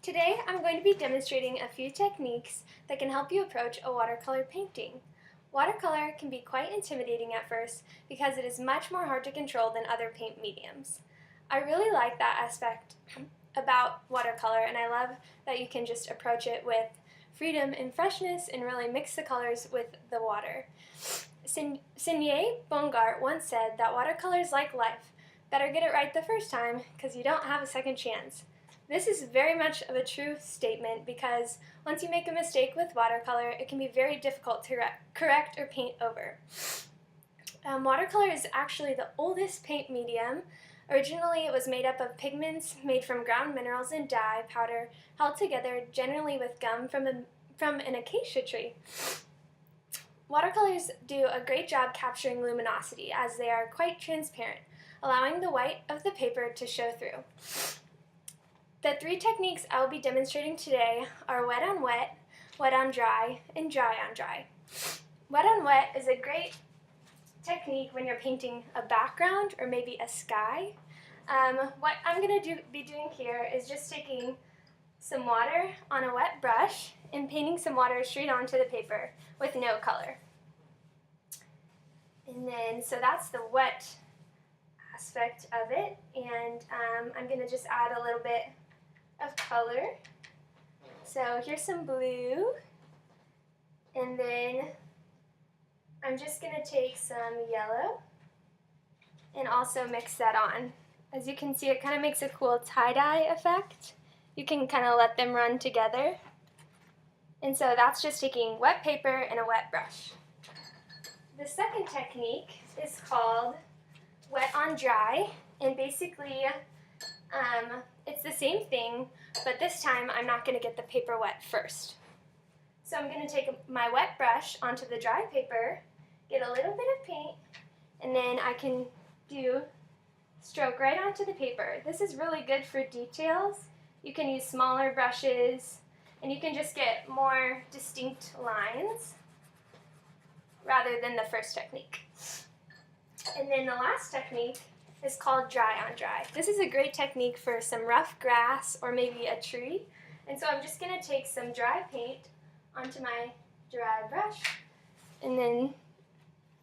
Today I'm going to be demonstrating a few techniques that can help you approach a watercolor painting. Watercolor can be quite intimidating at first because it is much more hard to control than other paint mediums. I really like that aspect about watercolor, and I love that you can just approach it with freedom and freshness and really mix the colors with the water. Signé Bongart once said that watercolor is like life. Better get it right the first time because you don't have a second chance. This is very much of a true statement because once you make a mistake with watercolor, it can be very difficult to correct or paint over. Watercolor is actually the oldest paint medium. Originally, it was made up of pigments made from ground minerals and dye powder held together generally with gum from an acacia tree. Watercolors do a great job capturing luminosity as they are quite transparent, allowing the white of the paper to show through. The three techniques I will be demonstrating today are wet on wet, wet on dry, and dry on dry. Wet on wet is a great technique when you're painting a background or maybe a sky. What I'm going to be doing here is just taking some water on a wet brush and painting some water straight onto the paper with no color. And then, so that's the wet aspect of it, and I'm going to just add a little bit of color. So here's some blue, and then I'm just going to take some yellow and also mix that on. As you can see, it kind of makes a cool tie-dye effect. You can kind of let them run together. And so that's just taking wet paper and a wet brush. The second technique is called wet on dry, and basically it's the same thing, but this time I'm not going to get the paper wet first. So I'm going to take my wet brush onto the dry paper, get a little bit of paint, and then I can do stroke right onto the paper. This is really good for details. You can use smaller brushes, and you can just get more distinct lines rather than the first technique. And then the last technique is called dry on dry. This is a great technique for some rough grass or maybe a tree. And so I'm just going to take some dry paint onto my dry brush and then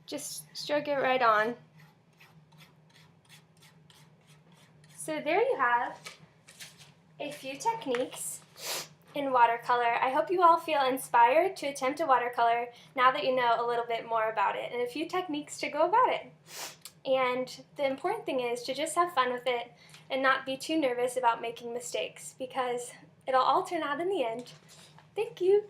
just stroke it right on. So there you have a few techniques in watercolor. I hope you all feel inspired to attempt a watercolor now that you know a little bit more about it and a few techniques to go about it. And the important thing is to just have fun with it and not be too nervous about making mistakes because it'll all turn out in the end. Thank you.